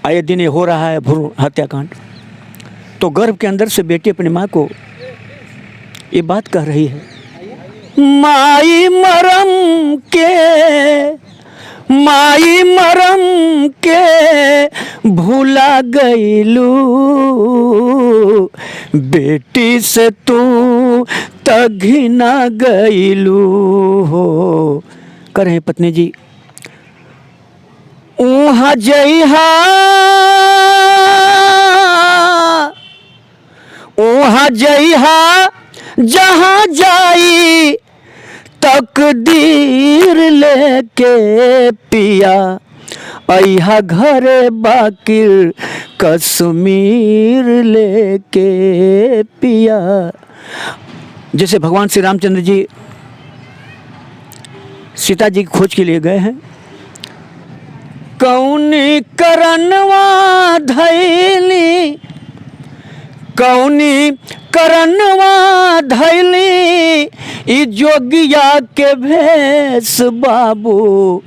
आए दिन ये हो रहा है भ्रूण हत्याकांड। तो गर्भ के अंदर से बेटी अपनी माँ को ये बात कह रही है, माई मरम के भूला गईलू, बेटी से तू तघिना गईलू हो। करें पत्नी जी, ऊहा जइहा जहाँ जाई तकदीर लेके पिया, अइहा घरे बाकिर कश्मीर लेके पिया। जैसे भगवान श्री रामचंद्र जी सीता जी की खोज के लिए गए हैं, कौनी करनवा धैली ई जोगिया के भेष बाबू,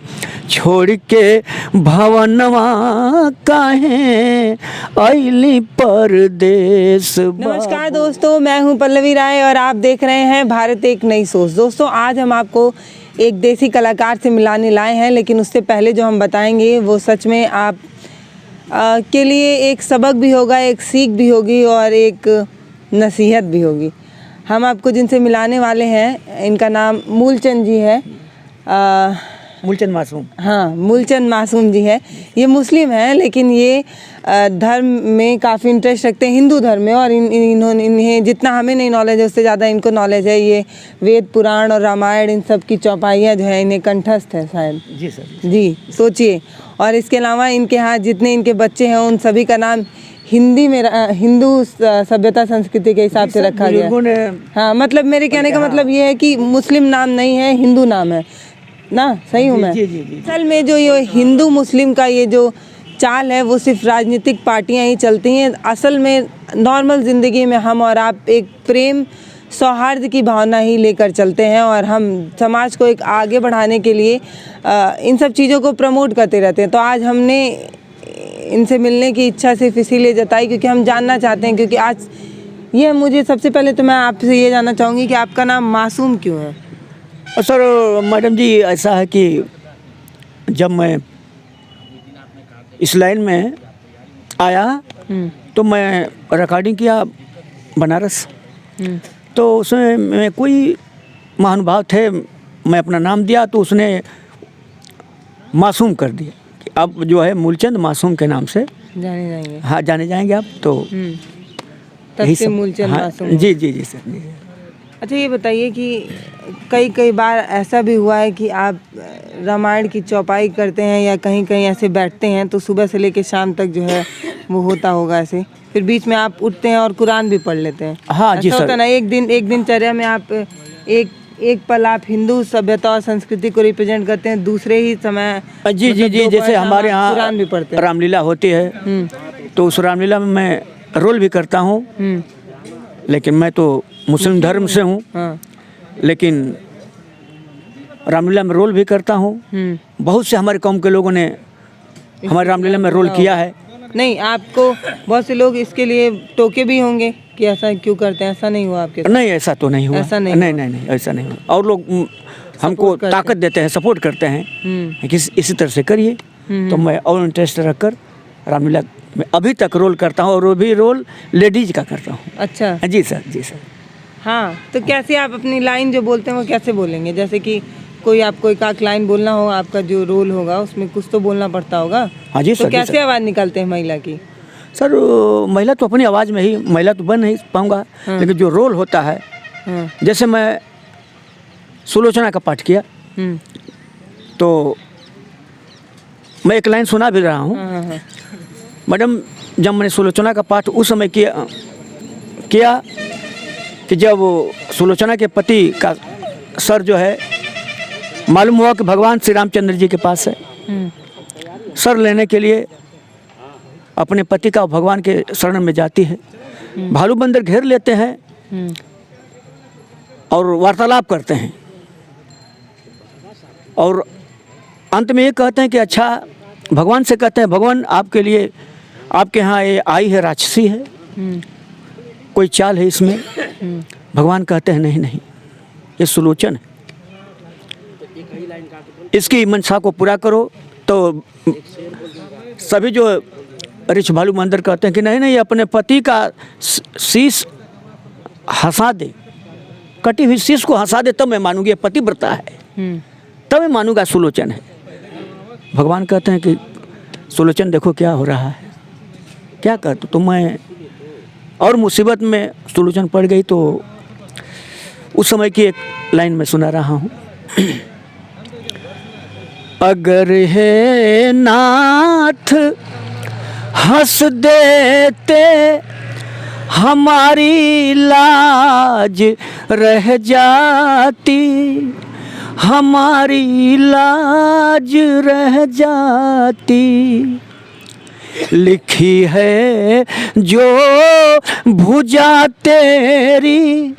छोड़ के भवनवा काहे अइली परदेश। नमस्कार दोस्तों, मैं हूं पल्लवी राय और आप देख रहे हैं भारत एक नई सोच। दोस्तों, आज हम आपको एक देसी कलाकार से मिलाने लाए हैं, लेकिन उससे पहले जो हम बताएंगे वो सच में आप के लिए एक सबक भी होगा, एक सीख भी होगी और एक नसीहत भी होगी। हम आपको जिनसे मिलाने वाले हैं, इनका नाम मूलचंद जी है। मूलचंद मासूम, हाँ, मूलचंद मासूम जी है। ये मुस्लिम हैं, लेकिन ये धर्म में काफ़ी इंटरेस्ट रखते हैं, हिंदू धर्म में। और इन्हें जितना हमें नहीं नॉलेज है उससे ज़्यादा इनको नॉलेज है। ये वेद पुराण और रामायण इन सब की चौपाइयाँ जो है इन्हें कंठस्थ है शायद। जी सर, जी सोचिए। और इसके अलावा इनके यहाँ जितने इनके बच्चे हैं उन सभी का नाम हिंदी में हिंदू सभ्यता संस्कृति के हिसाब से रखा गया। हाँ, मतलब मेरे कहने का मतलब ये है कि मुस्लिम नाम नहीं है, हिंदू नाम है ना। सही हूँ मैं? असल में जो ये हिंदू मुस्लिम का ये जो चाल है वो सिर्फ राजनीतिक पार्टियां ही चलती हैं। असल में नॉर्मल ज़िंदगी में हम और आप एक प्रेम सौहार्द की भावना ही लेकर चलते हैं और हम समाज को एक आगे बढ़ाने के लिए इन सब चीज़ों को प्रमोट करते रहते हैं। तो आज हमने इनसे मिलने की इच्छा सिर्फ इसीलिए जताई क्योंकि हम जानना चाहते हैं, क्योंकि आज ये मुझे सबसे पहले तो मैं आपसे ये जानना चाहूँगी कि आपका नाम मासूम क्यों है? सर मैडम जी, ऐसा है कि जब मैं इस लाइन में आया तो मैं रिकॉर्डिंग किया बनारस। तो उसमें मैं कोई महानुभाव थे, मैं अपना नाम दिया तो उसने मासूम कर दिया कि अब जो है मूलचंद मासूम के नाम से जाने जाएंगे। हाँ, जाने जाएंगे आप। तो तब से मूलचंद मासूम। जी जी जी सर जी। अच्छा, ये बताइए कि कई बार ऐसा भी हुआ है कि आप रामायण की चौपाई करते हैं या कहीं कहीं ऐसे बैठते हैं तो सुबह से लेकर शाम तक जो है वो होता होगा ऐसे, फिर बीच में आप उठते हैं और कुरान भी पढ़ लेते हैं। हाँ जी सर। होता ना, एक दिनचर्या में आप एक पल आप हिंदू सभ्यता और संस्कृति को रिप्रेजेंट करते हैं, दूसरे ही समय जी जी जी, जैसे हमारे यहाँ कुरान भी पढ़ते हैं, रामलीला होती है तो उस रामलीला में मैं रोल भी करता हूँ। लेकिन मैं तो मुस्लिम धर्म से हूँ। हाँ। लेकिन रामलीला में रोल भी करता हूँ। बहुत से हमारे कौम के लोगों ने हमारे रामलीला में रोल किया है। नहीं, आपको बहुत से लोग इसके लिए टोके भी होंगे कि ऐसा क्यों करते हैं। ऐसा नहीं हुआ आपके साथ? नहीं, ऐसा तो नहीं हुआ। ऐसा नहीं नहीं, ऐसा नहीं हुआ। और लोग हमको ताकत देते हैं, सपोर्ट करते हैं कि इसी तरह से करिए। तो मैं और इंटरेस्ट रखकर रामलीला में अभी तक रोल करता हूँ, और वो भी रोल लेडीज का करता हूँ। अच्छा जी सर, जी सर। हाँ, तो कैसे आप अपनी लाइन जो बोलते हैं वो कैसे बोलेंगे? जैसे कि कोई आपको एक लाइन बोलना हो, आपका जो रोल होगा उसमें कुछ तो बोलना पड़ता होगा। हाँ जी सर। तो कैसे आवाज़ निकालते हैं महिला की? सर, महिला तो अपनी आवाज़ में ही, महिला तो बन नहीं पाऊँगा। लेकिन जो रोल होता है, जैसे मैं सुलोचना का पाठ किया तो मैं एक लाइन सुना भी रहा हूँ। मैडम, जब मैंने सुलोचना का पाठ उस समय किया कि जब सुलोचना के पति का सर जो है मालूम हुआ कि भगवान श्री रामचंद्र जी के पास है, सर लेने के लिए अपने पति का भगवान के शरण में जाती है। भालू बंदर घेर लेते हैं और वार्तालाप करते हैं और अंत में ये कहते हैं कि अच्छा, भगवान से कहते हैं, भगवान आपके लिए आपके यहाँ ये आई है राक्षसी है, कोई चाल है इसमें? भगवान कहते हैं नहीं नहीं, ये सुलोचन है, इसकी मंशा को पूरा करो। तो सभी जो ऋष भालू मंदिर कहते हैं कि नहीं नहीं, अपने पति का शीश हंसा दे, कटी हुई शीश को हंसा दे, तब मैं मानूंगी ये पतिव्रता है, तब मैं मानूंगा सुलोचन है। भगवान कहते हैं कि सुलोचन देखो क्या हो रहा है, क्या कर तो मैं और मुसीबत में सुलोचन पड़ गई। तो उस समय की एक लाइन में सुना रहा हूँ। अगर है नाथ हंस देते हमारी लाज रह जाती, हमारी लाज रह जाती। लिखी है जो भुजा तेरी,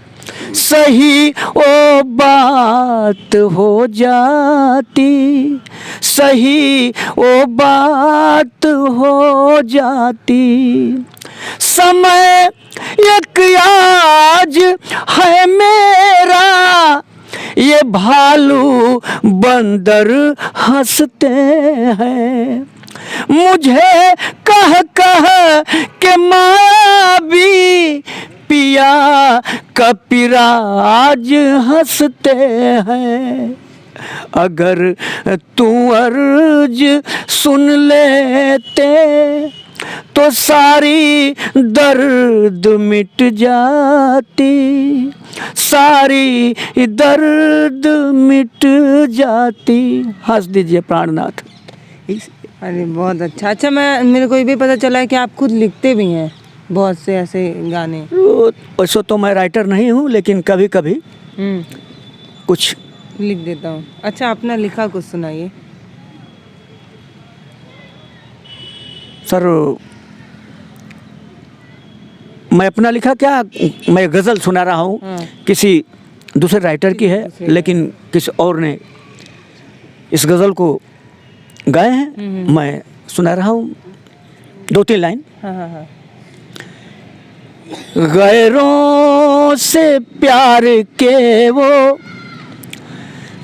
सही ओ बात हो जाती, सही ओ बात हो जाती। समय एक आज है मेरा, ये भालू बंदर हंसते हैं, मुझे कह कह के माँ भी पिया कपिराज हंसते हैं। अगर तू अर्ज सुन लेते तो सारी दर्द मिट जाती, सारी दर्द मिट जाती। हंस दीजिए प्राणनाथ। अरे बहुत अच्छा। अच्छा, मेरे को ये भी पता चला है कि आप खुद लिखते भी हैं बहुत से ऐसे गाने। वैसे तो मैं राइटर नहीं हूँ, लेकिन कभी कभी कुछ लिख देता हूँ। अच्छा, अपना लिखा कुछ सुनाइए। सर मैं अपना लिखा क्या, मैं गज़ल सुना रहा हूँ, किसी दूसरे राइटर की है, लेकिन किसी और ने इस गज़ल को गाए हैं, मैं सुना रहा हूँ 2-3 लाइन। हाँ। गैरों से प्यार के वो,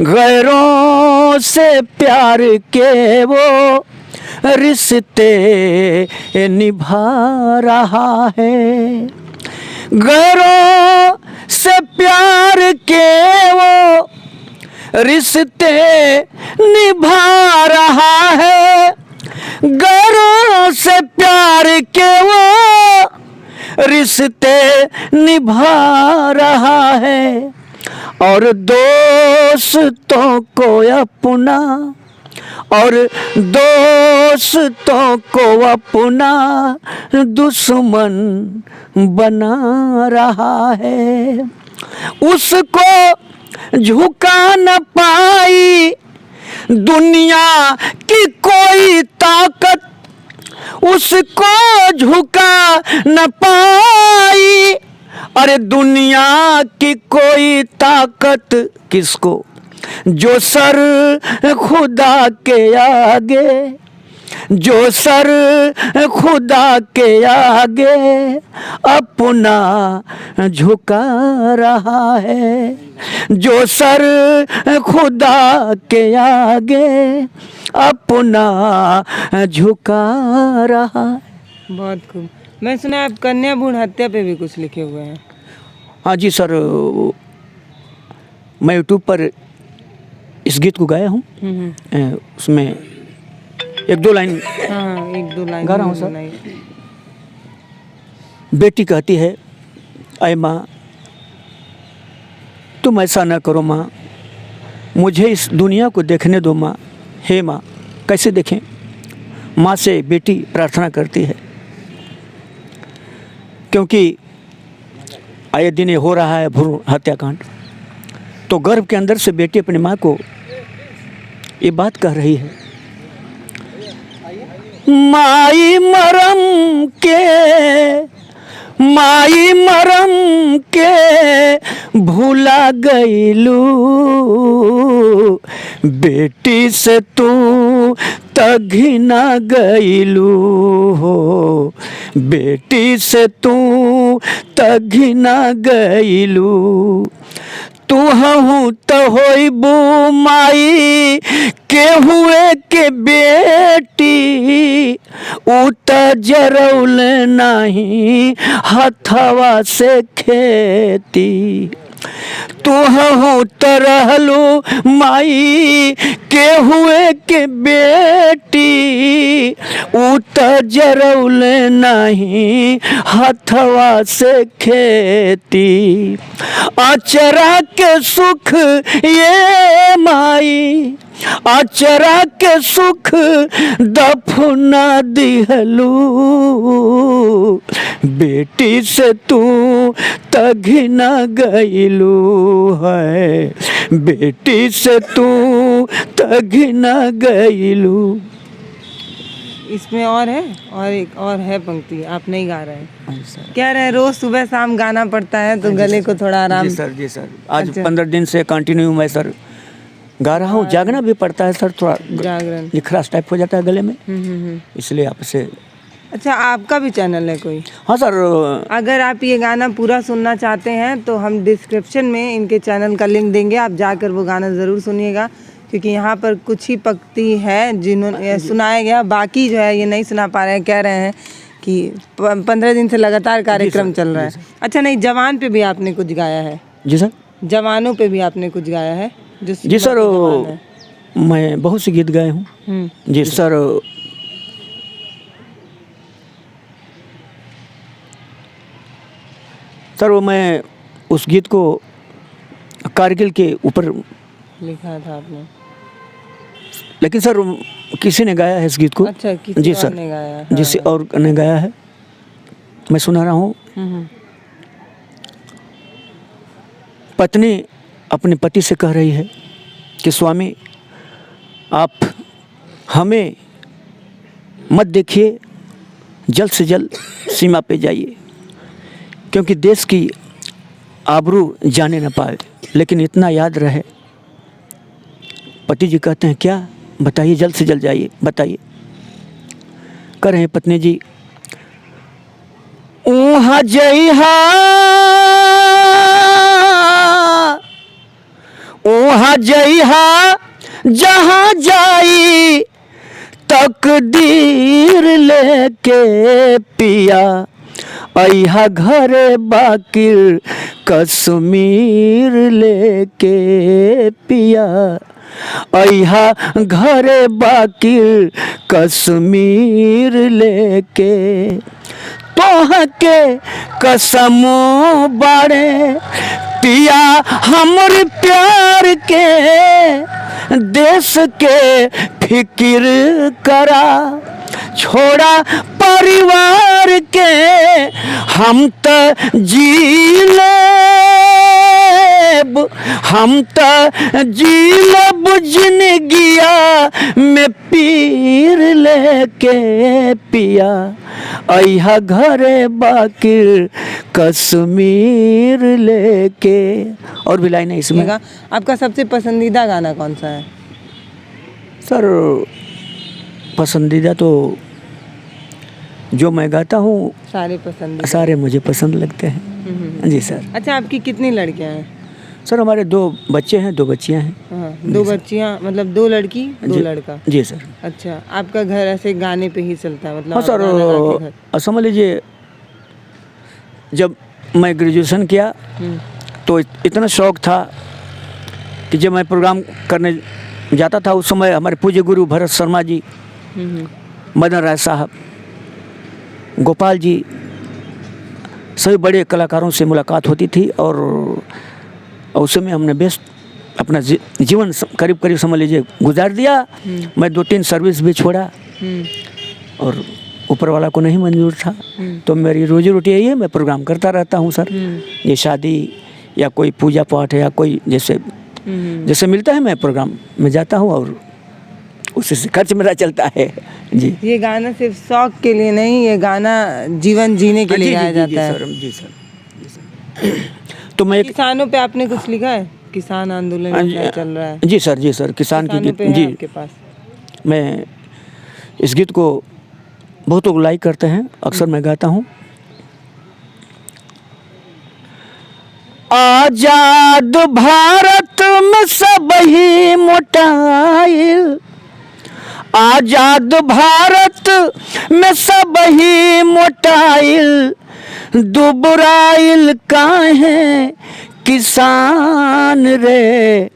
गैरों से प्यार के वो रिश्ते निभा रहा है, गैरों से प्यार के वो रिश्ते निभा रहा है, गैरों से प्यार के वो रिश्ते निभा रहा है। और दोस्तों को अपना, और दोस्तों को अपना दुश्मन बना रहा है। उसको झुका न पाई दुनिया की कोई ताकत, उसको झुका न पाई, अरे दुनिया की कोई ताकत किसको, जो सर खुदा के आगे, जो सर खुदा के आगे अपना झुका रहा है, जो सर खुदा के आगे अपना झुका रहा है। बहुत खूब। मैं सुना आप कन्या भ्रूण हत्या पे भी कुछ लिखे हुए हैं। हाँ जी सर, मैं यूट्यूब पर इस गीत को गाया हूँ, उसमें 1-2 लाइन, हाँ 1-2 लाइन गा रहा हूँ सर। बेटी कहती है, अय माँ तुम ऐसा न करो माँ, मुझे इस दुनिया को देखने दो माँ। हे माँ, कैसे देखें? माँ से बेटी प्रार्थना करती है, क्योंकि आए दिन हो रहा है भ्रूण हत्याकांड। तो गर्भ के अंदर से बेटी अपनी माँ को ये बात कह रही है, माई मरम के माई मरम के भूला गईलू, बेटी से तू तघिना गईलू हो, बेटी से तू तघिना गईलू। तू हूँ तो होइबू माई के हुए के बेटी, उ त जरौल नहीं हथवा से खेती। तू हूँ तो रहलू माई के हुए के बेटी, उ त जरौल नहीं हथवा से खेती। अचरा के सुख ये माई, अचरा के सुख दफना दिहलू, बेटी से तू तघिना गईलू है, बेटी से तू तघिना गईलू। इसमें और है, और एक और है पंक्ति आप नहीं गा रहे हैं, क्या रहे? रोज सुबह शाम गाना पड़ता है तो गले को थोड़ा आराम। जी सर आज 15 दिन से कंटिन्यू मैं सर गा रहा हूँ। जागना भी पड़ता है सर, थोड़ा जागरण निखराश टाइप हो जाता है गले में, इसलिए आपसे। अच्छा, आपका भी चैनल है कोई? हाँ सर। अगर आप ये गाना पूरा सुनना चाहते हैं तो हम डिस्क्रिप्शन में इनके चैनल का लिंक देंगे, आप जाकर वो गाना ज़रूर सुनिएगा, क्योंकि यहाँ पर कुछ ही पंक्ति है जिन्होंने सुनाया गया, बाकी जो है ये नहीं सुना पा रहे हैं। कह रहे हैं कि 15 दिन से लगातार कार्यक्रम चल रहा है। अच्छा, नहीं, जवान पे भी आपने कुछ गाया है? जी सर। जवानों पे भी आपने कुछ गाया है? जी सर, मैं बहुत से गीत गाए हूँ। जी सर। सर वो मैं उस गीत को कारगिल के ऊपर लिखा था आपने, लेकिन सर किसी ने गाया है इस गीत को। अच्छा, किसी जी और सर ने गाया है? जिसे और ने गाया है, मैं सुना रहा हूँ। पत्नी अपने पति से कह रही है कि स्वामी आप हमें मत देखिए, जल्द से जल्द सीमा पे जाइए, क्योंकि देश की आबरू जाने न पाए, लेकिन इतना याद रहे। पति जी कहते हैं क्या? बताइए, जल्द से जल्द जाइए, बताइए। कह रहे हैं पत्नी जी, ऊहा जइहा, ऊहा जइहा जहाँ जाई तकदीर लेके पिया, अइहा घरे बाकिर कश्मीर लेके पिया, अइहा घरे बाकिर कश्मीर लेके। तोह के कसमों बाड़े पिया हमर प्यार के, देश के फिकिर करा, छोड़ा परिवार के, हम त जी लेब, हम त जी लेब जिंदगिया में पीर लेके पिया, अइहा घरे बाकिर कश्मीर लेके। और भी लाइन है इसमें। आपका सबसे पसंदीदा गाना कौन सा है? सर पसंदीदा तो जो मैं गाता हूँ सारे पसंद, सारे मुझे पसंद लगते हैं। जी सर। अच्छा, आपकी कितनी लड़कियाँ हैं? सर हमारे 2 बच्चे हैं, 2 बच्चियाँ हैं। हाँ, 2 बच्चियाँ, मतलब 2 लड़की 2 लड़का। जी सर। अच्छा, आपका घर ऐसे गाने पे ही चलता है? मतलब हाँ सर, समझ लीजिए जब मैं ग्रेजुएशन किया तो इतना शौक था कि जब मैं प्रोग्राम करने जाता था, उस समय हमारे पूज्य गुरु भरत शर्मा जी, मदन राय साहब, गोपाल जी, सभी बड़े कलाकारों से मुलाकात होती थी। और उस समय हमने बेस्ट अपना जीवन करीब करीब समझ लीजिए गुजार दिया। मैं 2-3 सर्विस भी छोड़ा और ऊपर वाला को नहीं मंजूर था, तो मेरी रोजी रोटी यही है, मैं प्रोग्राम करता रहता हूँ सर। ये शादी या कोई पूजा पाठ या कोई जैसे मिलता है, मैं प्रोग्राम में जाता हूँ और उसी से खर्च मेरा चलता है जी। ये गाना सिर्फ शौक के लिए नहीं, ये गाना जीवन जीने के लिए गाया जाता है। जी सर। तो मैं किसानों पे आपने कुछ लिखा है? किसान आंदोलन क्या चल रहा है? जी सर, किसान की गीत जी आपके पास। मैं इस गीत को बहुत लोग लाइक करते हैं, अक्सर मैं गाता हूँ। आजाद भारत में सब ही मोटाइल, आजाद भारत में सब ही मोटाइल, दुबराइल काहे किसान रे,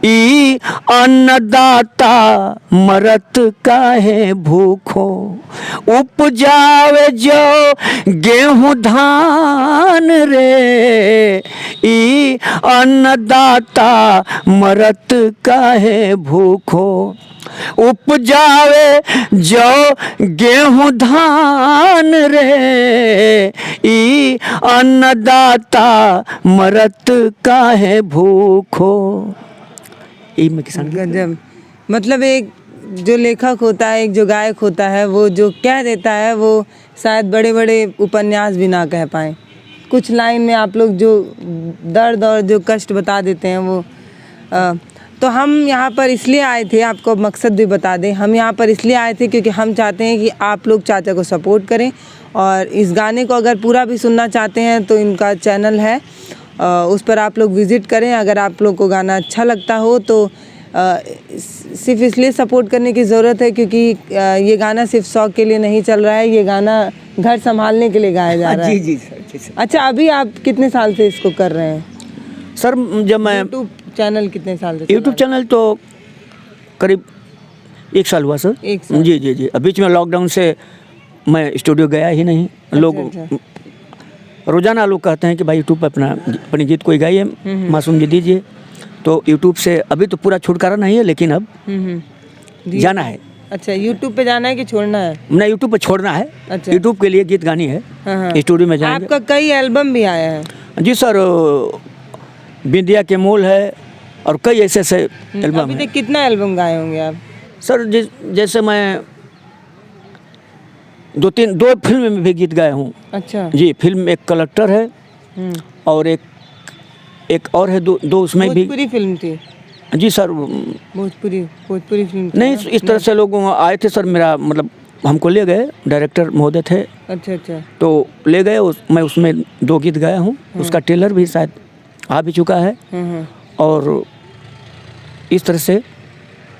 ई अन्नदाता मरत काहे भूखो, उपजावे जो गेहूं धान रे, ई अन्नदाता मरत काहे भूखो, उपजावे जो गेहूं धान रे, ई अन्नदाता मरत काहे भूखो। में किसान गजब। मतलब एक जो लेखक होता है, एक जो गायक होता है, वो जो कह देता है वो शायद बड़े बड़े उपन्यास भी ना कह पाएँ। कुछ लाइन में आप लोग जो दर्द और जो कष्ट बता देते हैं वो तो हम यहाँ पर इसलिए आए थे, आपको मकसद भी बता दें, हम यहाँ पर इसलिए आए थे क्योंकि हम चाहते हैं कि आप लोग चाचा को सपोर्ट करें, और इस गाने को अगर पूरा भी सुनना चाहते हैं तो इनका चैनल है, उस पर आप लोग विज़िट करें। अगर आप लोग को गाना अच्छा लगता हो तो सिर्फ इसलिए सपोर्ट करने की ज़रूरत है क्योंकि ये गाना सिर्फ शौक के लिए नहीं चल रहा है, ये गाना घर संभालने के लिए गाया जा रहा है। जी सर। अच्छा, अभी आप कितने साल से इसको कर रहे हैं सर? जब मैं यूट्यूब चैनल कितने साल से? यूट्यूब चैनल तो करीब 1 साल हुआ सर। 1 साल। जी। अब बीच में लॉकडाउन से मैं स्टूडियो गया ही नहीं। लोग रोज़ाना लोग कहते हैं कि भाई यूट्यूब पर अपनी गीत कोई गाइए, मासूम जी दीजिए, तो यूट्यूब से अभी तो पूरा छुटकारा नहीं है, लेकिन अब जाना है। अच्छा, यूट्यूब पे जाना है कि छोड़ना है? नहीं, यूट्यूब पे छोड़ना है। अच्छा। यूट्यूब के लिए गीत गानी है। स्टूडियो में जाएंगे। आपका कई एल्बम भी आया है? जी सर, बिंदिया के मोल है और कई ऐसे एल्बम अभी है। तक कितना एल्बम गाए होंगे आप? सर जैसे मैं 2 फिल्म में भी गीत गाया हूँ। अच्छा जी। फिल्म एक कलेक्टर है और एक और है, दो उसमें भी। भोजपुरी फिल्म थी? जी सर। भोजपुरी फिल्म नहीं, इस तरह से लोग आए थे सर, मेरा मतलब हमको ले गए, डायरेक्टर महोदय थे। अच्छा। तो ले गए, मैं उसमें 2 गीत गाया हूँ। उसका ट्रेलर भी शायद आ भी चुका है और इस तरह से।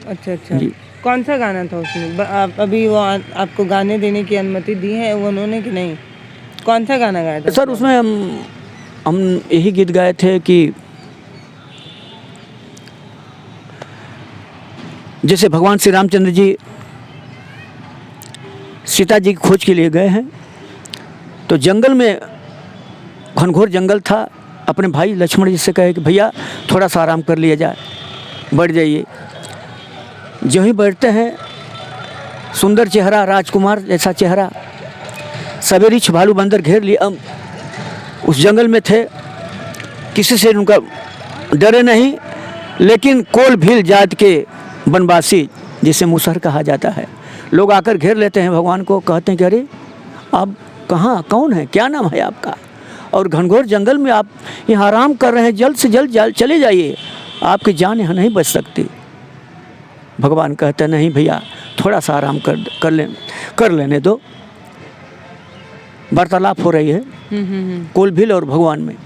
अच्छा जी। कौन सा गाना था उसमें? अभी वो आपको गाने देने की अनुमति दी है उन्होंने कि नहीं? कौन सा गाना गाया था सर? उसमें हम यही गीत गाए थे कि जैसे भगवान श्री रामचंद्र जी सीता जी की खोज के लिए गए हैं, तो जंगल में घनघोर जंगल था। अपने भाई लक्ष्मण जी से कहे कि भैया थोड़ा सा आराम कर लिया जाए, बैठ जाइए। जो ही बैठते हैं, सुंदर चेहरा, राजकुमार जैसा चेहरा, सभी रीछ भालू बंदर घेर लिए। उस जंगल में थे, किसी से उनका डरे नहीं, लेकिन कोल भील जात के वनवासी, जिसे मुसहर कहा जाता है, लोग आकर घेर लेते हैं भगवान को, कहते हैं कि अरे आप कहाँ, कौन है, क्या नाम है आपका, और घनघोर जंगल में आप यहाँ आराम कर रहे हैं, जल्द से जल्द चले जाइए, आपकी जान यहाँ नहीं बच सकती। भगवान कहते हैं नहीं भैया, थोड़ा सा आराम कर लेने दो। वार्तालाप हो रही है कोल भील और भगवान में।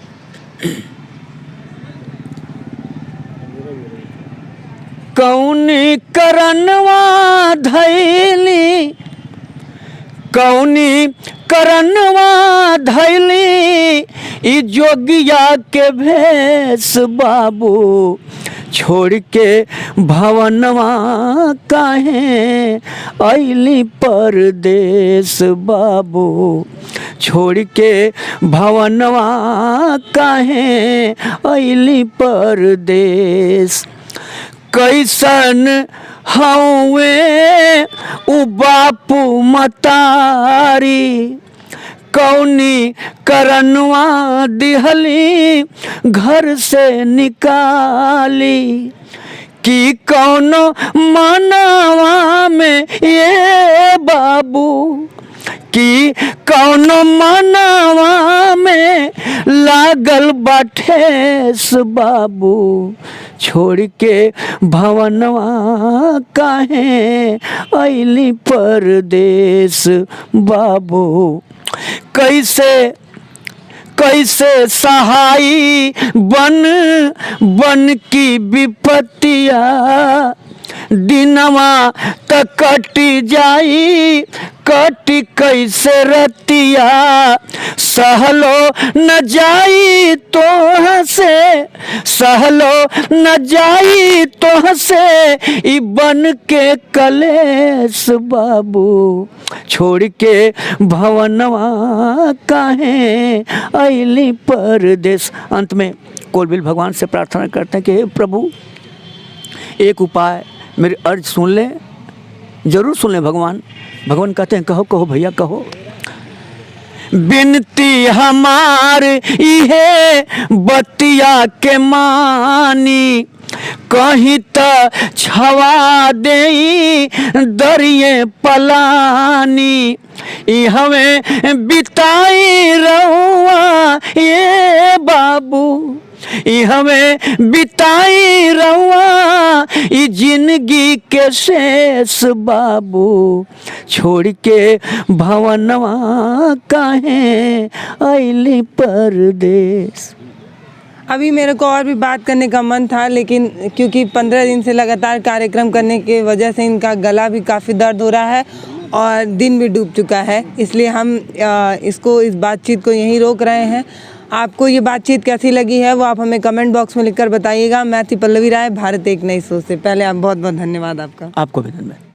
कौनी करनवा धैली, कौनी करनवा धैली, ई जोगिया के भेष बाबू, छोड़ के भवनवा काहे अइली परदेस बाबू, छोड़ के भवनवा काहे अइली परदेस। कैसन हवे उ बापू मतारी, कौनी करनवा दिहली घर से निकाली, कि कौनो मनवा में ये बाबू, कि कौनो मनवा में लागल बाठेस बाबू, छोड़ के भवनवा काहे अइली परदेस बाबू। कैसे कैसे सहाई बन बन की विपत्तिया, दिनवा त कटी जाई कटी कैसे रतिया, सहलो न जाई तोह से, सहलो न जाई तोह से ई बन के कलेस बाबू, छोड़ के भवनवा काहे अइली परदेस। अंत में कोलबिल भगवान से प्रार्थना करते हैं कि हे प्रभु, एक उपाय, मेरी अर्ज सुन ले, जरूर सुन ले भगवान। भगवान कहते हैं कहो कहो भैया कहो। बिनती हमार इहे बतिया के मानी, कहीं त छवा देई दरिये पलानी, ई हमें बिताई रहुआ ये बाबू, ई हमें बिताई रहुआ ई जिंदगी के शेष बाबू, छोड़ के भवनवा काहे अइली परदेस। अभी मेरे को और भी बात करने का मन था, लेकिन क्योंकि 15 दिन से लगातार कार्यक्रम करने की वजह से इनका गला भी काफ़ी दर्द हो रहा है और दिन भी डूब चुका है, इसलिए हम इस बातचीत को यहीं रोक रहे हैं। आपको ये बातचीत कैसी लगी है वो आप हमें कमेंट बॉक्स में लिखकर बताइएगा। मैं थी पल्लवी राय, भारत एक नई सोच से। पहले आप बहुत बहुत धन्यवाद आपका। आपको भी धन्यवाद।